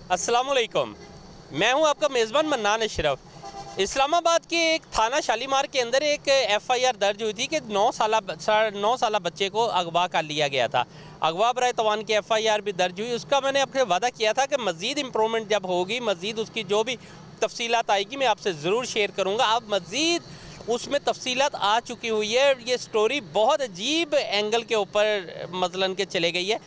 अस्सलामुअलैकुम, मैं हूं आपका मेज़बान मन्नान अशरफ। इस्लामाबाद के एक थाना शालीमार के अंदर एक एफ़आईआर दर्ज हुई थी कि 9 साला बच्चे को अगवा कर लिया गया था। अगवा बराए तवान की एफ़आईआर भी दर्ज हुई। उसका मैंने आपसे वादा किया था कि मज़ीद इम्प्रूवमेंट जब होगी, मज़ीद उसकी जो भी तफसीलात आएगी मैं आपसे ज़रूर शेयर करूँगा। अब मज़ीद उसमें तफसीलात आ चुकी हुई है। ये स्टोरी बहुत अजीब एंगल के ऊपर मसलन के चले गई है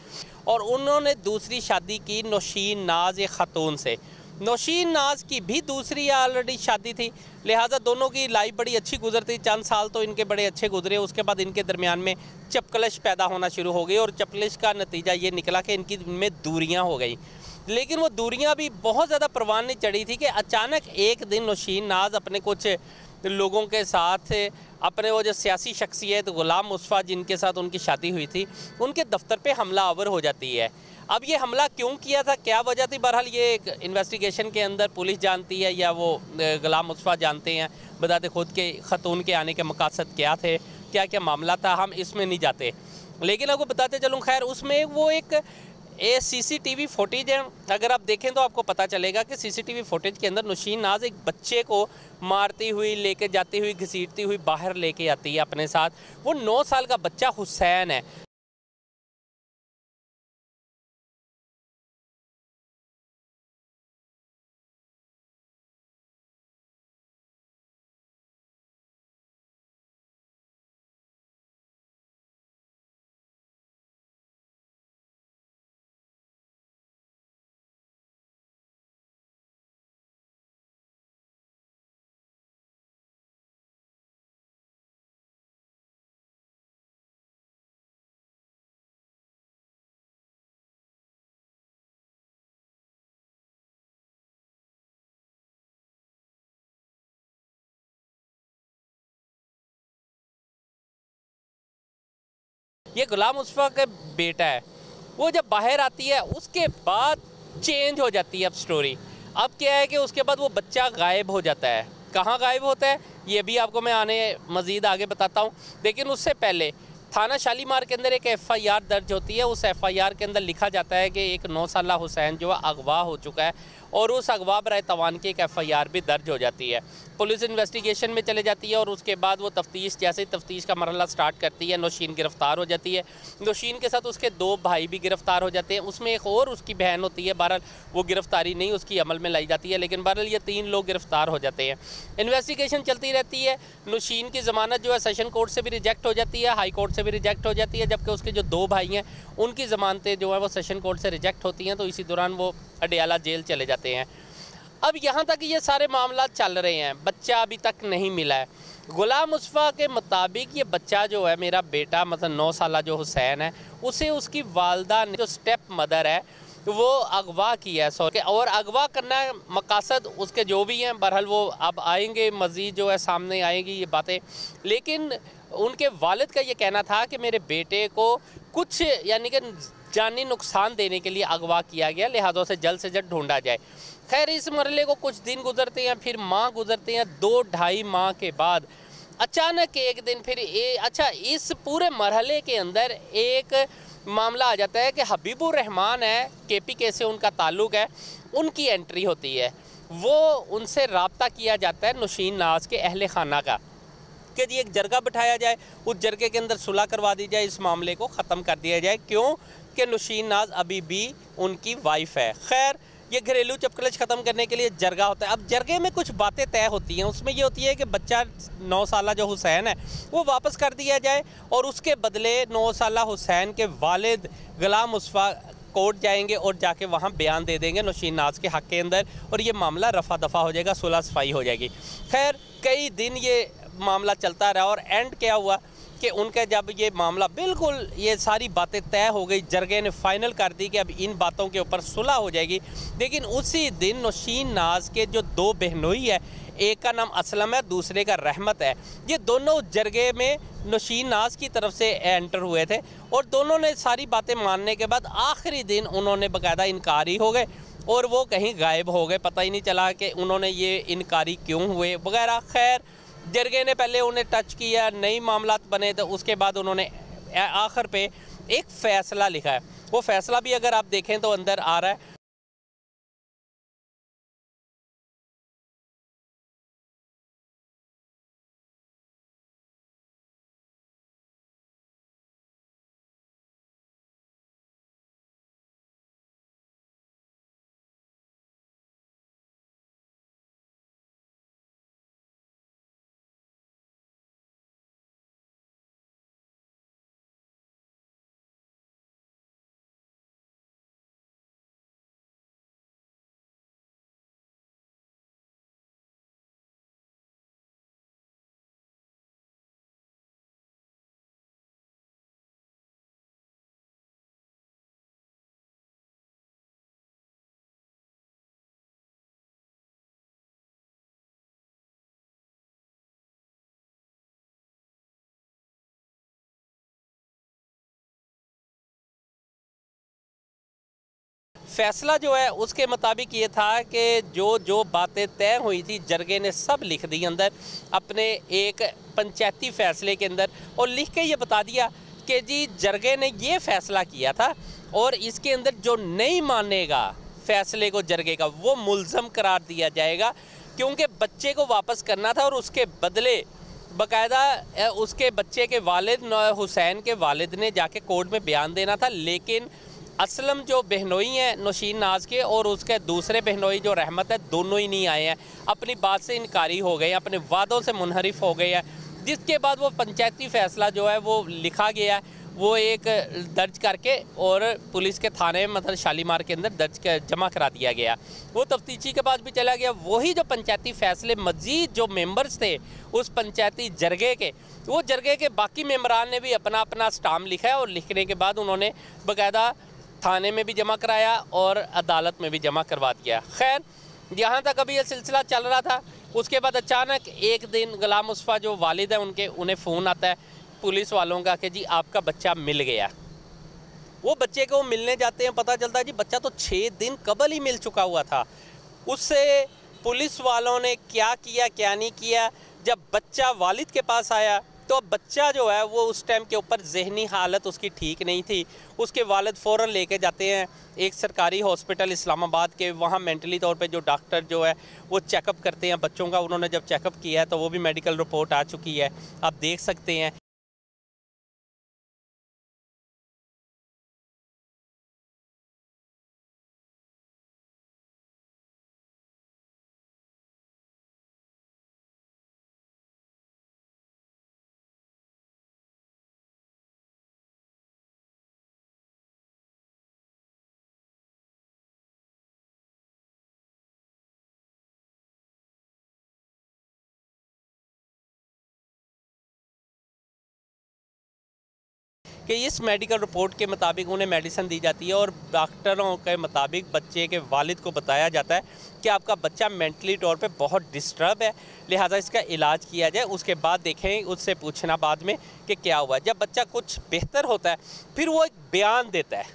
और उन्होंने दूसरी शादी की नौशीन नाज एक ख़ातून से। नौशीन नाज की भी दूसरी ऑलरेडी शादी थी, लिहाजा दोनों की लाइफ बड़ी अच्छी गुजरती। चंद साल तो इनके बड़े अच्छे गुजरे। उसके बाद इनके दरमियान में चपकलश पैदा होना शुरू हो गई और चपकलश का नतीजा ये निकला कि इनकी में दूरियां हो गई। लेकिन वो दूरियां भी बहुत ज़्यादा परवान नहीं चढ़ी थी कि अचानक एक दिन नौशीन नाज अपने कुछ लोगों के साथ अपने वो जो सियासी शख्सियत गुलाम मुस्तफ़ा जिनके साथ उनकी शादी हुई थी, उनके दफ्तर पे हमला आवर हो जाती है। अब ये हमला क्यों किया था, क्या वजह थी, बहरहाल ये एक इन्वेस्टिगेशन के अंदर पुलिस जानती है या वो गुलाम मुस्तफ़ा जानते हैं बताते खुद के ख़तून के आने के मकासद क्या थे, क्या क्या मामला था, हम इसमें नहीं जाते। लेकिन आपको बताते चलूँ, खैर उसमें वो एक CCTV फुटेज है। अगर आप देखें तो आपको पता चलेगा कि CCTV फुटेज के अंदर नौशीन नाज एक बच्चे को मारती हुई, लेके जाती हुई, घसीटती हुई बाहर लेके आती है अपने साथ। वो 9 साल का बच्चा हुसैन है। ये गुलाम मुस्तफ़ा का बेटा है। वो जब बाहर आती है उसके बाद चेंज हो जाती है अब स्टोरी। अब क्या है कि उसके बाद वो बच्चा गायब हो जाता है। कहाँ गायब होता है ये भी आपको मैं मज़ीद आगे बताता हूँ। लेकिन उससे पहले थाना शालीमार के अंदर एक FIR दर्ज होती है। उस FIR के अंदर लिखा जाता है कि एक 9 साला हुसैन जो अगवा हो चुका है और उस अगवा बराए तवान की एक FIR भी दर्ज हो जाती है। पुलिस इन्वेस्टिगेशन में चले जाती है और उसके बाद वो तफ्तीश, जैसे तफ्तीश का मरहला स्टार्ट करती है, नौशीन गिरफ़्तार हो जाती है। नौशीन के साथ उसके 2 भाई भी गिरफ़्तार हो जाते हैं। उसमें एक और उसकी बहन होती है, बहरहाल वो गिरफ़्तारी नहीं उसकी अमल में लाई जाती है, लेकिन बहरहाल ये 3 लोग गिरफ़्तार हो जाते हैं। इन्वेस्टिगेशन चलती रहती है। नौशीन की ज़मानत जो है सेशन कोर्ट से भी रिजेक्ट हो जाती है, हाई कोर्ट से भी रिजेक्ट हो जाती है, जबकि उसके जो 2 भाई हैं उनकी ज़मानतें जो है वो सेशन कोर्ट से रिजेक्ट होती हैं। तो इसी दौरान वो अडियाला जेल चले जाते हैं। अब यहाँ तक ये सारे मामला चल रहे हैं, बच्चा अभी तक नहीं मिला है। गुलाम मुस्तफ़ा के मुताबिक ये बच्चा जो है, मेरा बेटा मतलब 9 साला जो हुसैन है, उसे उसकी वालदा ने जो स्टेप मदर है वो अगवा किया है। और अगवा करना मकासद उसके जो भी हैं, बहरहाल वो अब आएंगे, मज़ीद जो है सामने आएंगी ये बातें। लेकिन उनके वालिद का ये कहना था कि मेरे बेटे को कुछ यानी कि जानी नुकसान देने के लिए अगवा किया गया, लिहाजा से जल्द ढूंढा जाए। खैर इस मरहले को कुछ दिन गुजरते हैं, फिर माह गुजरते हैं। 2-2.5 माह के बाद अचानक एक दिन फिर इस पूरे मरहले के अंदर एक मामला आ जाता है कि हबीबुर रहमान है, KPK से उनका ताल्लुक़ है, उनकी एंट्री होती है। वो उनसे रब्ता किया जाता है नौशीन नाज के अहले खाना का कि जी एक जरगा बिठाया जाए, उस जरगे के अंदर सुलह करवा दी जाए, इस मामले को ख़त्म कर दिया जाए। क्यों कि नौशीन नाज अभी भी उनकी वाइफ है। खैर ये घरेलू चपकलच ख़त्म करने के लिए जरगा होता है। अब जरगे में कुछ बातें तय होती हैं। उसमें ये होती है कि बच्चा 9 साला जो हुसैन है वो वापस कर दिया जाए और उसके बदले 9 साला हुसैन के वालिद गुलाम मुस्तफ़ा कोर्ट जाएंगे और जाके वहाँ बयान दे देंगे नौशीन नाज के हक़ के अंदर और ये मामला रफ़ा दफ़ा हो जाएगा, सुलह सफाई हो जाएगी। खैर कई दिन ये मामला चलता रहा और एंड क्या हुआ कि उनका जब ये मामला बिल्कुल ये सारी बातें तय हो गई, जरगे ने फाइनल कर दी कि अब इन बातों के ऊपर सुलह हो जाएगी। लेकिन उसी दिन नौशीन नाज के जो 2 बहनोई है, एक का नाम असलम है, दूसरे का रहमत है, ये दोनों जरगे में नौशीन नाज की तरफ से एंटर हुए थे और दोनों ने सारी बातें मानने के बाद आखिरी दिन उन्होंने बाकायदा इनकारी हो गए और वो कहीं गायब हो गए। पता ही नहीं चला कि उन्होंने ये इनकारी क्यों हुए वगैरह। खैर जरगे ने पहले उन्हें टच किया, नई मामलात बने, तो उसके बाद उन्होंने आखिर पे एक फ़ैसला लिखा है। वो फ़ैसला भी अगर आप देखें तो अंदर आ रहा है फैसला जो है उसके मुताबिक ये था कि जो जो बातें तय हुई थी जरगे ने सब लिख दी अंदर अपने एक पंचायती फ़ैसले के अंदर, और लिख के ये बता दिया कि जी जरगे ने ये फ़ैसला किया था और इसके अंदर जो नहीं मानेगा फ़ैसले को जरगे का वो मुल्ज़म करार दिया जाएगा, क्योंकि बच्चे को वापस करना था और उसके बदले बाकायदा उसके बच्चे के वालिद हुसैन के वालिद ने जाके कोर्ट में बयान देना था। लेकिन असलम जो बहनोई हैं नौशीन नाज के और उसके दूसरे बहनोई जो रहमत है, दोनों ही नहीं आए हैं, अपनी बात से इनकारी हो गए हैं, अपने वादों से मुनहरिफ हो गए हैं, जिसके बाद वो पंचायती फ़ैसला जो है वो लिखा गया है, वो एक दर्ज करके और पुलिस के थाने मतलब शालीमार के अंदर जमा करा दिया गया। वो तफ्तीशी के बाद भी चला गया। वही जो पंचायती फ़ैसले मज़ीद जो मेंबर्स थे उस पंचायती जरगे के, वो जरगे के बाकी मेंबरान ने भी अपना अपना स्टाम्प लिखा है और लिखने के बाद उन्होंने बाकायदा थाने में भी जमा कराया और अदालत में भी जमा करवा दिया। खैर, यहाँ तक अभी ये सिलसिला चल रहा था। उसके बाद अचानक एक दिन गुलाम मुस्तफ़ा जो वालिद हैं उनके, उन्हें फ़ोन आता है पुलिस वालों का कि जी आपका बच्चा मिल गया। वो बच्चे को मिलने जाते हैं, पता चलता है जी बच्चा तो 6 दिन कबल ही मिल चुका हुआ था। उससे पुलिस वालों ने क्या किया क्या नहीं किया, जब बच्चा वालिद के पास आया तो अब बच्चा जो है वो उस टाइम के ऊपर जहनी हालत उसकी ठीक नहीं थी। उसके वालिद फ़ौरन लेके जाते हैं एक सरकारी हॉस्पिटल इस्लामाबाद के, वहाँ मेंटली तौर पे जो डॉक्टर जो है वो चेकअप करते हैं बच्चों का। उन्होंने जब चेकअप किया है तो वो भी मेडिकल रिपोर्ट आ चुकी है, आप देख सकते हैं। कि इस मेडिकल रिपोर्ट के मुताबिक उन्हें मेडिसिन दी जाती है और डॉक्टरों के मुताबिक बच्चे के वालिद को बताया जाता है कि आपका बच्चा मेंटली तौर पे बहुत डिस्टर्ब है, लिहाजा इसका इलाज किया जाए, उसके बाद देखें, उससे पूछना बाद में कि क्या हुआ। जब बच्चा कुछ बेहतर होता है फिर वो एक बयान देता है।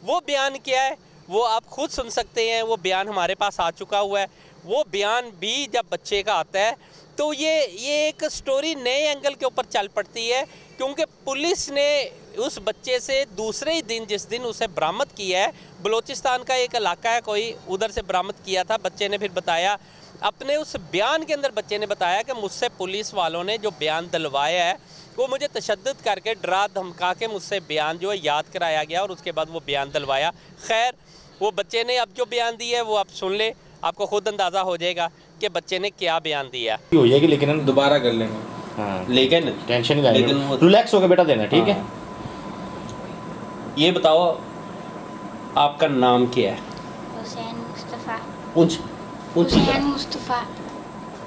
वो बयान क्या है वो आप खुद सुन सकते हैं। वो बयान हमारे पास आ चुका हुआ है। वो बयान भी जब बच्चे का आता है तो ये एक स्टोरी नए एंगल के ऊपर चल पड़ती है, क्योंकि पुलिस ने उस बच्चे से दूसरे ही दिन, जिस दिन उसे बरामद किया है, बलूचिस्तान का एक इलाका है कोई, उधर से बरामद किया था। बच्चे ने फिर बताया अपने उस बयान के अंदर, बच्चे ने बताया कि मुझसे पुलिस वालों ने जो बयान दिलवाया है वो मुझे तशद्दुद करके डरा धमका के मुझसे बयान जो है याद कराया गया और उसके बाद वो बयान दिलवाया। खैर, वो बच्चे ने अब जो बयान दिया है वो आप सुन ले, आपको खुद अंदाज़ा हो जाएगा कि बच्चे ने क्या बयान दिया हो जाएगी। लेकिन हम दोबारा कर लेंगे। हाँ, लेकिन टेंशन नहीं लेकिन लेनी, रिलैक्स होकर बेटा देना, ठीक है। ये बताओ आपका नाम क्या है? हुसैन मुस्तफ़ा। हुसैन मुस्तफ़ा।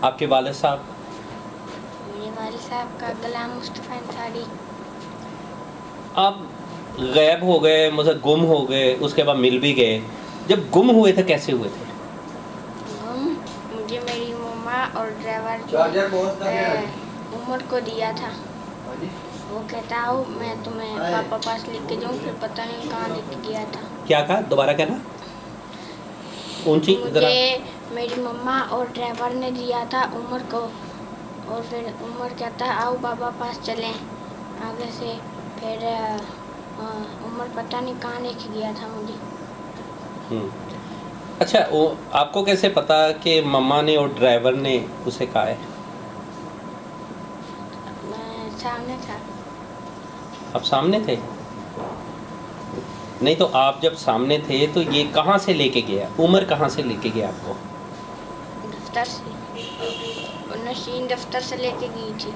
आपके वालिद साहब? मेरे वालिद साहब का गुलाम मुस्तफ़ा अंसारी। आप गायब हो गए, मतलब गुम हो गए, उसके बाद मिल भी गए। जब गुम हुए थे कैसे हुए थे? मुझे मेरी मम्मा और ड्राइवर उमर को दिया था। वो कहता हो मैं तुम्हें पापा पास लेके के जाऊँ, फिर पता नहीं कहाँ लेके गया था। क्या कहा, दोबारा कहना। ऊंची मुझे मेरी मम्मा और ड्राइवर ने दिया था उमर को, और फिर उमर कहता आओ बाबा पास चलें आगे से। फिर उमर पता नहीं कहाँ लेके गया था मुझे। अच्छा, वो आपको कैसे पता कि मम्मा ने और ड्राइवर ने उसे कहा है? मैं सामने था। आप सामने थे? नहीं तो आप जब सामने थे तो ये कहाँ से लेके गया, उमर कहाँ से लेके गया आपको? दफ्तर से, नशीन दफ्तर से लेके गई थी।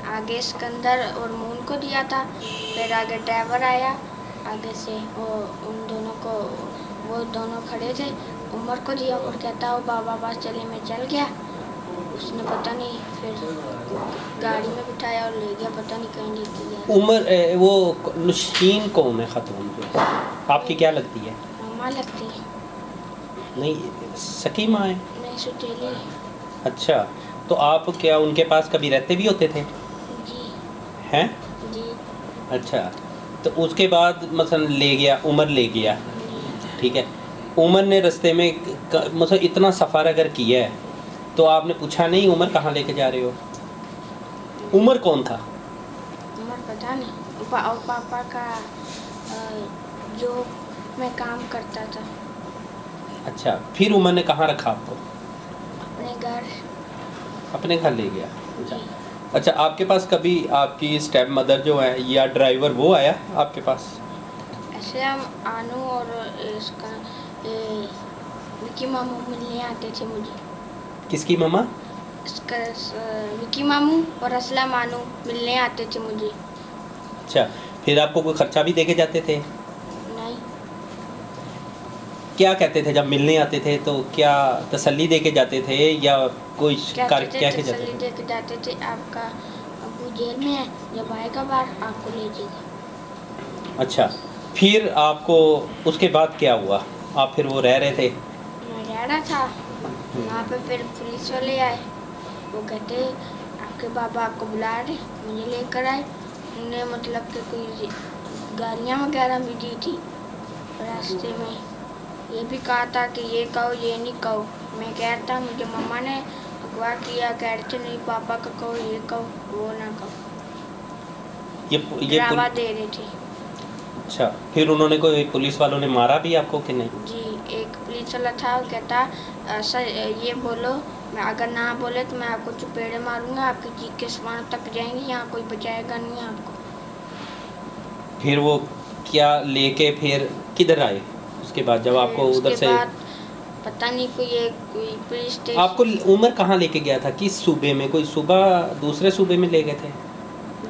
आगे सिकंदर और मून को दिया था, फिर आगे ड्राइवर आया, आगे से वो उन दोनों को, वो दोनों खड़े थे, उमर को दिया और कहता हो बाबा पास चले। मैं चल गया, उसने पता नहीं फिर गाड़ी में बिठाया और ले गया, पता नहीं कहीं लेके गया। उमर वो नशीन कौन है खातून जो आपकी क्या लगती है? मम्मा लगती है। नहीं, सकी माँ है? नहीं, सुतेली। अच्छा, तो आप क्या उनके पास कभी रहते भी होते थे? जी। हैं? जी। अच्छा, तो उसके बाद मसलन ले गया, उमर ले गया, ठीक है। उमर ने रास्ते में मतलब इतना सफ़र अगर किया है तो आपने पूछा नहीं उमर कहाँ लेके जा रहे हो? उमर कौन था? उमर पता नहीं, और पापा का जो मैं काम करता था। अच्छा, फिर उमर ने कहाँ रखा आपको? अपने घर। अपने घर ले गया। जी। अच्छा, आपके पास कभी आपकी स्टेप मदर जो है या ड्राइवर वो आया आपके पास? ऐसे हम आनू और इसका विकी मामू मिलने आते थे मुझे। किसकी मम्मा? इसका विकी मामू और असलम आनू मिलने आते थे मुझे। अच्छा, फिर आपको कोई खर्चा भी देके जाते थे? नहीं। क्या कहते थे जब मिलने आते थे? तो क्या तसल्ली देके जाते थे या कोई क्या के जाते तसल्ली थे? दे के जाते थे, आपका अबू जेल में है, जब आएगा बाहर आपको ले जाएगा। अच्छा, फिर आपको उसके बाद क्या हुआ? आप फिर वो रह रहे थे? मैं रह रहा था वहाँ पे, फिर पुलिस वाले आए। वो कहते आपके बाबा आपको बुला रहे, मुझे लेकर आए। उन्हें मतलब कि कोई गालियाँ वगैरह भी दी थी रास्ते में। ये भी कहा था कि ये कहो ये नहीं कहो। मैं कह रहा था मुझे मम्मा ने अगवा किया, कह रहे थे नहीं पापा का कहो, ये कहो वो ना कहो, ये डरावा दे रहे थे। अच्छा, फिर उन्होंने कोई पुलिस वालों ने मारा भी आपको कि नहीं? जी, एक पुलिस वाला था, वो कहता सर ये बोलो, मैं अगर ना बोले तो मैं आपको चपेड़े मारूंगा, आपकी चीख के समान तक जाएंगी, यहाँ कोई बचाएगा नहीं आपको। फिर वो क्या लेके फिर किधर आए उसके बाद जब आपको उधर से? पता नहीं कोई पुलिस स्टेशन। आपको उमर कहाँ लेके गया था? किस सूबे में? कोई सूबा दूसरे सूबे में ले गए थे?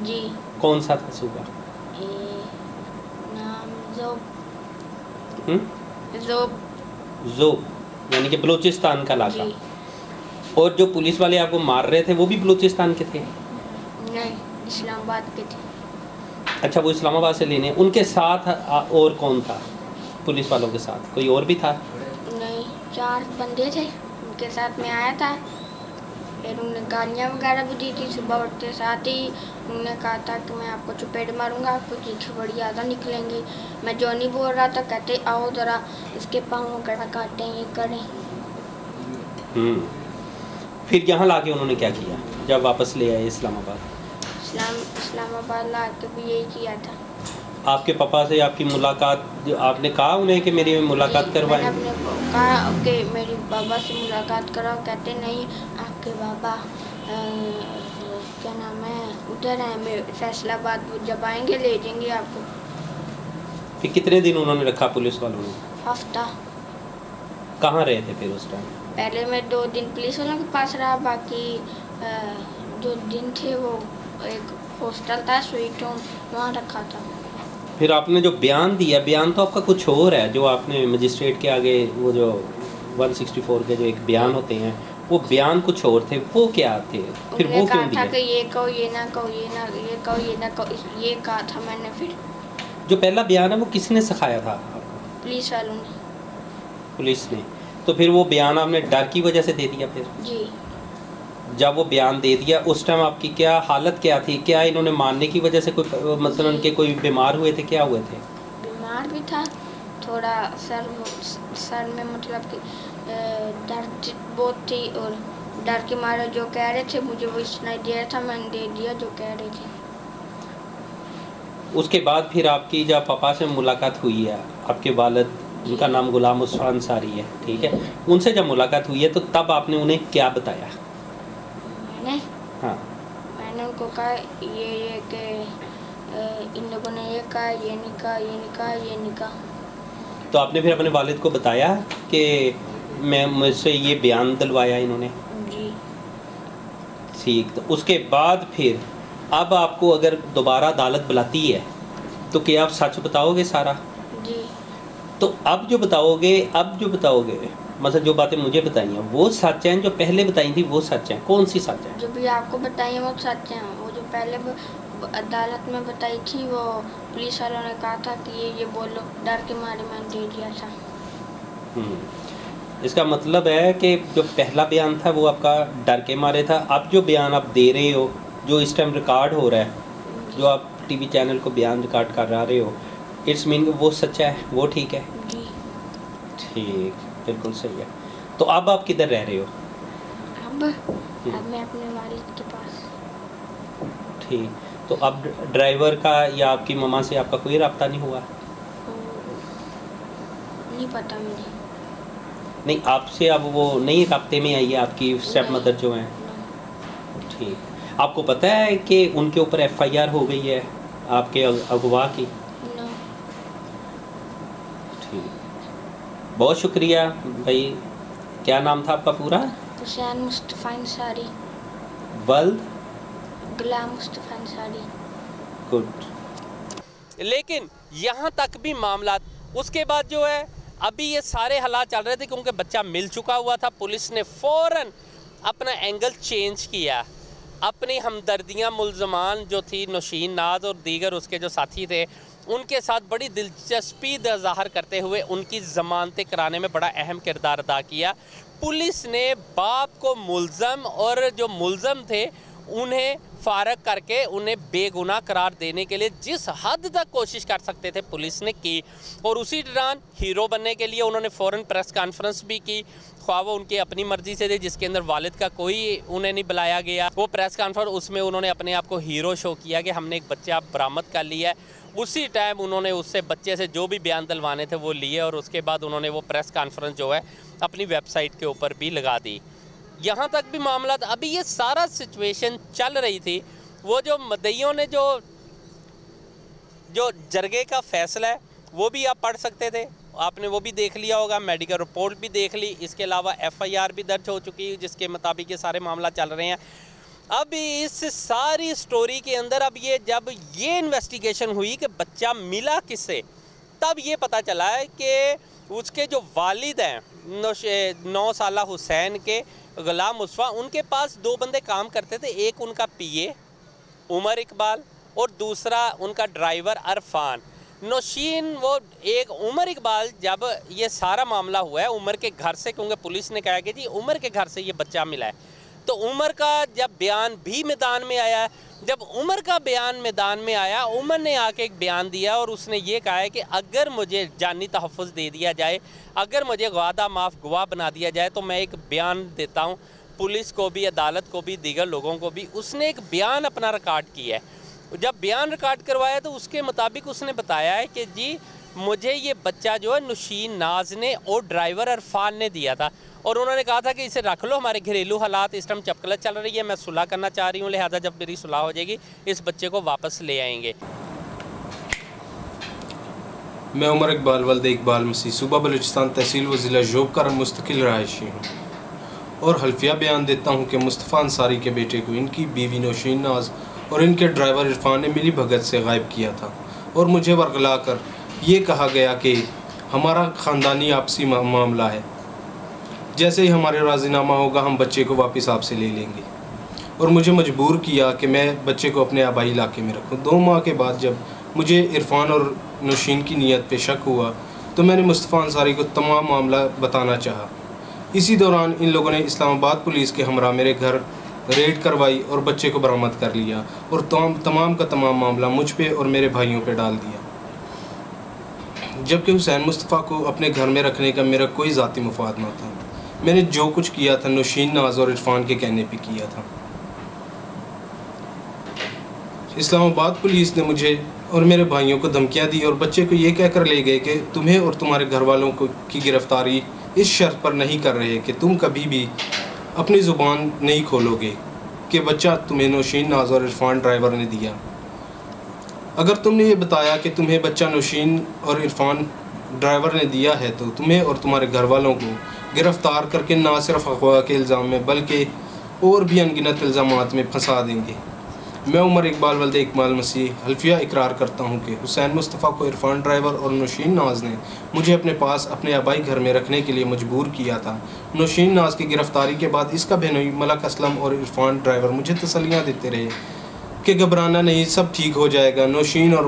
जी। कौन सा था सूबा? नाम जोब। जोब यानी कि बलूचिस्तान का इलाका। जी। और जो पुलिस वाले आपको मार रहे थे वो भी बलूचिस्तान के थे? नहीं, इस्लामाबाद के थे। अच्छा, वो इस्लामाबाद से लेने। उनके साथ और कौन था? पुलिस वालों के साथ कोई और भी था? नहीं, 4 बंदे थे, उनके साथ में आया था। फिर उन्होंने गालियाँ वगैरह भी दी थी। सुबह उठते साथ ही उन्होंने कहा था कि मैं आपको चपेट मारूंगा, आपको चीखें बड़ी ज़्यादा निकलेंगी। मैं जो नहीं बोल रहा था, कहते आओ ज़रा इसके पाँव वगैरह काटें, ये करें। फिर यहाँ लाके उन्होंने क्या किया जब वापस ले आए इस्लामाबाद? इस्लामाबाद ला के भी यही किया था। आपके पापा से आपकी मुलाकात, जो आपने कहा उन्हें कि मेरी मुलाकात करवाएं? मैंने अपने को कहा कि मेरी बाबा से मुलाकात कराओ। कहते नहीं, आपके बाबा क्या नाम है उधर है फैसलाबाद, वो जब आएंगे ले जाएंगे आपको। फिर कितने दिन उन्होंने रखा पुलिस वालों ने? हफ्ता। कहाँ रहे थे फिर उस टाइम? पहले मैं 2 दिन पुलिस वालों के पास रहा, बाकी जो दिन थे वो एक हॉस्टल था, स्वीट होम, वहाँ रखा था। फिर आपने जो बयान दिया, बयान तो आपका कुछ और है जो आपने मजिस्ट्रेट के आगे, वो जो 164 के जो एक बयान होते हैं, वो बयान कुछ और थे, वो क्या थे? फिर वो क्यों दिया? कि ये कहो ये ना कहो, ये ना ये कहो ये ना कहो, ये कहा था मैंने। फिर जो पहला बयान है वो किसने सिखाया था आपको? पुलिस वालों ने। पुलिस ने। तो फिर वो बयान आपने डर की वजह से दे दिया? फिर जी। जब वो बयान दे दिया उस टाइम आपकी क्या हालत क्या थी? क्या इन्होंने मारने की वजह से कोई मतलब उनके कोई बीमार हुए थे? क्या हुए थे? बीमार भी था थोड़ा, सर में मतलब कि दर्द बहुत थी, और डर के मारे जो कह रहे थे मुझे वो सुनाई दे रहा था, मैंने दे दिया जो कह रहे थे। उसके बाद फिर आपकी जब पापा से मुलाकात हुई है, आपके वालिद, उनका नाम गुलाम उस्मान अंसारी है, ठीक है, उनसे जब मुलाकात हुई है तो तब आपने उन्हें क्या बताया? मैंने उनको कहा ये कि इन लोगों ने ये कहा, ये नहीं कहा, ये नहीं कहा, ये नहीं कहा। तो आपने फिर अपने वालिद को बताया कि मैं मुझसे ये बयान दिलवाया इन्होंने? जी। ठीक। तो उसके बाद फिर अब आपको अगर दोबारा अदालत बुलाती है तो क्या आप सच बताओगे सारा? जी। तो अब जो बताओगे मतलब जो बातें मुझे बताई हैं वो सच हैं, जो पहले बताई थी वो सच हैं? कौन सी सच है? जो भी आपको बताई है वो सच हैं। वो जो पहले अदालत में बताई थी वो पुलिस वालों ने कहा था कि ये बोलो, डर के मारे मैंने दे दिया था। इसका मतलब है कि जो पहला बयान था वो आपका डर के मारे था। अब जो बयान आप दे रहे हो, जो इस टाइम रिकॉर्ड हो रहा है, जो आप टीवी चैनल को बयान रिकॉर्ड कर रहे हो, इट्स मीन वो सच्चा है, वो ठीक है? जी। ठीक, बिल्कुल सही है। तो अब आप किधर रह रहे हो? अब मैं अपने वालिद के पास। ठीक, तो अब ड्राइवर का या आपकी मम्मा से आपका कोई रब्ता नहीं हुआ? नहीं पता मुझे। नहीं, आपसे अब वो नहीं रब्ते में आई है आपकी स्टेप मदर जो हैं? ठीक, आपको पता है कि उनके ऊपर FIR हो गई है आपके अगवा की? नो। ठीक, बहुत शुक्रिया भाई। क्या नाम था आपका पूरा? हुसैन मुस्तफ़ा अंसारी। वल्द? गुलाम मुस्तफ़ा अंसारी। गुड। लेकिन यहाँ तक भी मामला, उसके बाद जो है अभी ये सारे हालात चल रहे थे क्योंकि बच्चा मिल चुका हुआ था। पुलिस ने फ़ौरन अपना एंगल चेंज किया, अपनी हमदर्दियाँ मुल्ज़मान जो थी नौशीन नाज और दीगर उसके जो साथी थे उनके साथ बड़ी दिलचस्पी ज़ाहिर करते हुए उनकी ज़मानतें कराने में बड़ा अहम किरदार अदा किया। पुलिस ने बाप को मुल्ज़म और जो मुल्ज़म थे उन्हें फारग करके उन्हें बेगुनाह करार देने के लिए जिस हद तक कोशिश कर सकते थे पुलिस ने की। और उसी दौरान हीरो बनने के लिए उन्होंने फ़ौरन प्रेस कॉन्फ्रेंस भी की, ख्वाह वो उनकी अपनी मर्ज़ी से थे जिसके अंदर वालिद का कोई उन्हें नहीं बुलाया गया। वो प्रेस कॉन्फ्रेंस, उसमें उन्होंने अपने आप को हीरो शो किया कि हमने एक बच्चा बरामद कर लिया है। उसी टाइम उन्होंने उससे बच्चे से जो भी बयान दिलवाने थे वो लिए और उसके बाद उन्होंने वो प्रेस कॉन्फ्रेंस जो है अपनी वेबसाइट के ऊपर भी लगा दी। यहाँ तक भी मामला, अभी ये सारा सिचुएशन चल रही थी। वो जो मदइयों ने जो जरगे का फ़ैसला है वो भी आप पढ़ सकते थे, आपने वो भी देख लिया होगा, मेडिकल रिपोर्ट भी देख ली, इसके अलावा FIR भी दर्ज हो चुकी है जिसके मुताबिक ये सारे मामला चल रहे हैं। अब इस सारी स्टोरी के अंदर अब ये जब ये इन्वेस्टिगेशन हुई कि बच्चा मिला किससे, तब ये पता चला है कि उसके जो वालिद हैं 9 साला हुसैन के गुलाम मुस्तफ़ा, उनके पास 2 बंदे काम करते थे। एक उनका PA उमर इकबाल और दूसरा उनका ड्राइवर अरफान। नौशीन वो एक उमर इकबाल, जब ये सारा मामला हुआ है उमर के घर से, क्योंकि पुलिस ने कहा कि जी उमर के घर से ये बच्चा मिला है, तो उमर का जब बयान भी मैदान में आया, जब उमर का बयान मैदान में आया, उमर ने आके एक बयान दिया और उसने ये कहा है कि अगर मुझे जानी तहफ़्फ़ुज़ दे दिया जाए, अगर मुझे वादा माफ़ गवाह बना दिया जाए तो मैं एक बयान देता हूँ पुलिस को भी, अदालत को भी, दीगर लोगों को भी। उसने एक बयान अपना रिकॉर्ड किया है। जब बयान रिकॉर्ड करवाया तो उसके मुताबिक उसने बताया है कि जी मुझे ये बच्चा जो है नौशीन नाज ने और ड्राइवर अरफान ने दिया था और उन्होंने कहा था कि इसे रख लो, हमारे घरेलू हालात इस टाइम चपकलत चल रही है, मैं सुलह करना चाह रही हूँ, लिहाजा जब मेरी सुलह हो जाएगी इस बच्चे को वापस ले आएंगे। मैं उमर इकबाल वल्द इकबाल मसीह सूबा बलूचिस्तान तहसील व ज़िला जोब का मुस्तकिल रहायशी हूँ और हल्फिया बयान देता हूँ कि मुस्तफ़ा अंसारी के बेटे को इनकी बीवी नौशीन नाज और इनके ड्राइवर इरफान ने मिली भगत से गायब किया था और मुझे वर्गला कर ये कहा गया कि हमारा ख़ानदानी आपसी मामला है, जैसे ही हमारे राज़ीनामा होगा हम बच्चे को वापस आपसे ले लेंगे, और मुझे मजबूर किया कि मैं बच्चे को अपने आबाई इलाके में रखूं। 2 माह के बाद जब मुझे इरफान और नौशीन की नीयत पे शक हुआ तो मैंने मुस्तफ़ा अंसारी को तमाम मामला बताना चाहा। इसी दौरान इन लोगों ने इस्लामाबाद पुलिस के हमरा मेरे घर रेड करवाई और बच्चे को बरामद कर लिया और तमाम का तमाम मामला मुझ पे और मेरे भाइयों पे डाल दिया, जबकि हुसैन मुस्तफ़ा को अपने घर में रखने का मेरा कोई ज़ाती मुफाद न था। मैंने जो कुछ किया था नौशीन नाज और इरफान के कहने पे किया था। इस्लामाबाद पुलिस ने मुझे और मेरे भाइयों को धमकियां दी और बच्चे को ये कहकर ले गए कि तुम्हें और तुम्हारे घर वालों को की गिरफ़्तारी इस शर्त पर नहीं कर रहे कि तुम कभी भी अपनी ज़ुबान नहीं खोलोगे कि बच्चा तुम्हें नौशीन नाज और इरफान ड्राइवर ने दिया। अगर तुमने ये बताया कि तुम्हें बच्चा नौशीन और इरफान ड्राइवर ने दिया है तो तुम्हें और तुम्हारे घर वालों को गिरफ़्तार करके ना सिर्फ अगवा के इल्ज़ाम में बल्कि और भी अनगिनत इल्ज़ामात में फंसा देंगे। मैं उमर इकबाल वल्द इकबाल मसीह हल्फिया इकरार करता हूँ कि हुसैन मुस्तफ़ा को इरफान ड्राइवर और नौशीन नाज ने मुझे अपने पास अपने आबाई घर में रखने के लिए मजबूर किया था। नौशीन नाज की गिरफ़्तारी के बाद इसका बहनोई मलक असलम और इरफान ड्राइवर मुझे तसल्लियाँ देते रहे कि घबराना नहीं, सब ठीक हो जाएगा, नौशीन और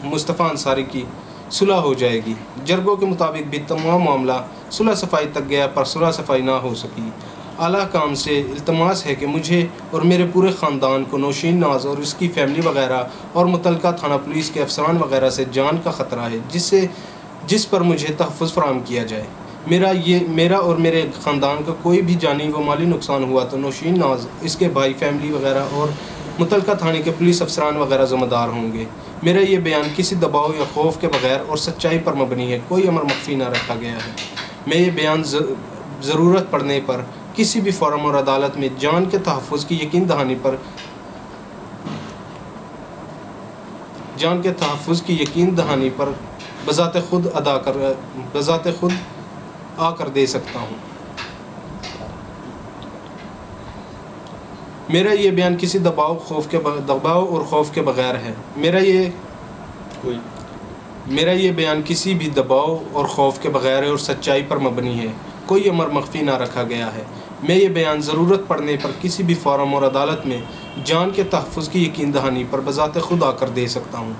मुस्तफ़ा अंसारी की सुलह हो जाएगी। जरगों के मुताबिक भी तमाम मामला सुलह सफाई तक गया पर सुलह सफाई ना हो सकी। आला काम से इल्तमास है कि मुझे और मेरे पूरे ख़ानदान को नौशीन नाज और उसकी फ़ैमिली वगैरह और मुतलका थाना पुलिस के अफसरान वगैरह से जान का ख़तरा है जिस पर मुझे तहफ़्फ़ुज़ फ़राहम किया जाए। मेरा और मेरे ख़ानदान का कोई भी जानी व माली नुकसान हुआ तो नौशीन नाज, इसके भाई, फैमिली वगैरह और मुतलका थाने के पुलिस अफसरान वगैरह ज़िम्मेदार होंगे। मेरा ये बयान किसी दबाव या खौफ के बगैर और सच्चाई पर मबनी है, कोई अमर मख्फी ना रखा गया है। मैं ये बयान ज़रूरत पड़ने पर किसी भी फोरम और अदालत में जान के तहफ़्फ़ुज़ की यकीन दहानी पर बज़ाते खुद आकर दे सकता हूँ। मेरा ये बयान किसी दबाव और खौफ के बगैर है। मेरा ये बयान किसी भी दबाव और खौफ के बगैर है और सच्चाई पर मबनी है, कोई अमर मख्फी ना रखा गया है। मैं ये बयान ज़रूरत पड़ने पर किसी भी फोरम और अदालत में जान के तहफ़्फ़ुज़ की यकीन दहानी पर बज़ाते खुद आकर दे सकता हूँ।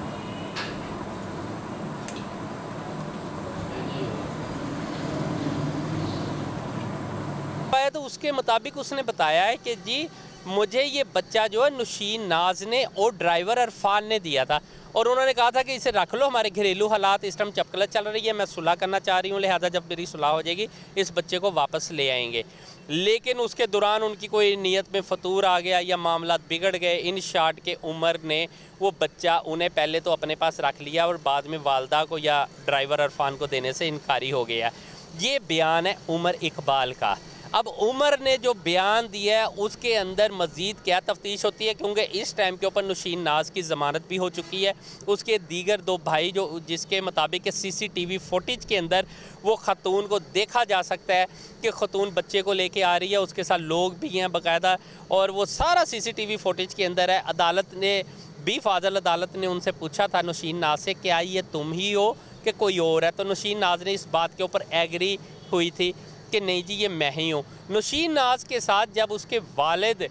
तो उसके मुताबिक उसने बताया है कि जी मुझे ये बच्चा जो है नौशीन नाज ने और ड्राइवर अरफान ने दिया था और उन्होंने कहा था कि इसे रख लो, हमारे घरेलू हालात इस टाइम चपकला चल रही है, मैं सुलह करना चाह रही हूँ, लिहाजा जब मेरी सुलह हो जाएगी इस बच्चे को वापस ले आएंगे। लेकिन उसके दौरान उनकी कोई नीयत में फतूर आ गया या मामला बिगड़ गए। इन शॉर्ट के उमर ने वो बच्चा उन्हें पहले तो अपने पास रख लिया और बाद में वालदा को या ड्राइवर अरफान को देने से इनकारी हो गया। ये बयान है उमर इकबाल का। अब उमर ने जो बयान दिया है उसके अंदर मज़ीद क्या तफ्तीश होती है, क्योंकि इस टाइम के ऊपर नौशीन नाज की ज़मानत भी हो चुकी है। उसके दीगर दो भाई जो जिसके मुताबिक CCTV फुटेज के अंदर वो ख़तून को देखा जा सकता है कि ख़तून बच्चे को लेके आ रही है, उसके साथ लोग भी हैं बाकायदा, और वो सारा CCTV फुटेज के अंदर है। अदालत ने बी फाजल अदालत ने उनसे पूछा था नौशीन नाज से, क्या ये तुम ही हो कि कोई और है? तो नौशीन नाज ने इस बात के ऊपर एग्री हुई थी कि नहीं जी ये मैं ही हूँ। नौशीन नाज के साथ जब उसके वालिद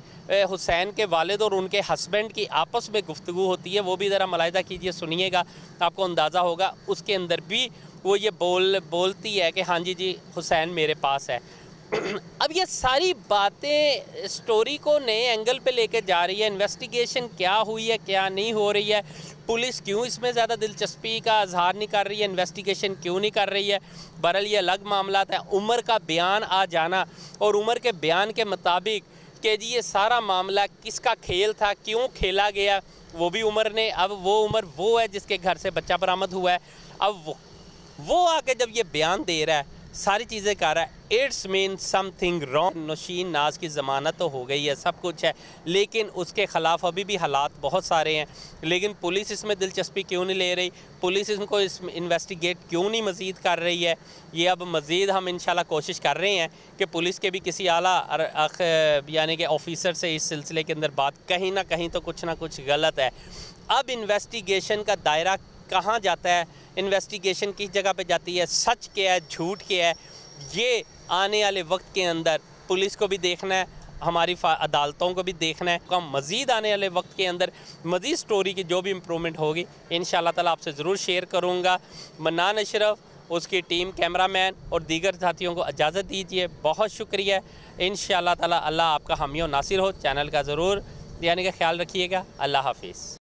हुसैन के वालिद और उनके हस्बैंड की आपस में गुफ्तगू होती है, वो भी ज़रा मुलाहिज़ा कीजिए, सुनिएगा, आपको अंदाज़ा होगा। उसके अंदर भी वो ये बोलती है कि हाँ जी हुसैन मेरे पास है। अब ये सारी बातें स्टोरी को नए एंगल पे लेके जा रही है। इन्वेस्टिगेशन क्या हुई है, क्या नहीं हो रही है, पुलिस क्यों इसमें ज़्यादा दिलचस्पी का इजहार नहीं कर रही है, इन्वेस्टिगेशन क्यों नहीं कर रही है, बहरहाल ये अलग मामला है। उमर का बयान आ जाना और उमर के बयान के मुताबिक कि जी ये सारा मामला किसका खेल था, क्यों खेला गया, वो भी उमर ने, अब वो उमर वो है जिसके घर से बच्चा बरामद हुआ है। अब वो आके जब ये बयान दे रहा है, सारी चीज़ें कर रहा है, it's mean something wrong. Naushin Naz की ज़मानत तो हो गई है, सब कुछ है, लेकिन उसके ख़िलाफ़ अभी भी हालात बहुत सारे हैं। लेकिन पुलिस इसमें दिलचस्पी क्यों नहीं ले रही, पुलिस इसको इन्वेस्टिगेट क्यों नहीं मज़ीद कर रही है? ये अब मज़ीद हम इंशाल्लाह कोशिश कर रहे हैं कि पुलिस के भी किसी आला यानी कि ऑफिसर से इस सिलसिले के अंदर बात, कहीं ना कहीं तो कुछ ना कुछ गलत है। अब इन्वेस्टिगेशन का दायरा कहाँ जाता है, इन्वेस्टिगेशन किस जगह पे जाती है, सच क्या है, झूठ क्या है, ये आने वाले वक्त के अंदर पुलिस को भी देखना है, हमारी अदालतों को भी देखना है। कम मज़ीद आने वाले वक्त के अंदर मज़ीद स्टोरी की जो भी इम्प्रूवमेंट होगी इंशाल्लाह ताला आपसे ज़रूर शेयर करूँगा। मन्नान अशरफ, उसकी टीम, कैमरामैन और दीगर साथियों को इजाज़त दीजिए। बहुत शुक्रिया। इंशाल्लाह ताला अल्लाह आपका हामी और नासिर हो। चैनल का ज़रूर यानी कि ख्याल रखिएगा। अल्लाह हाफिज़।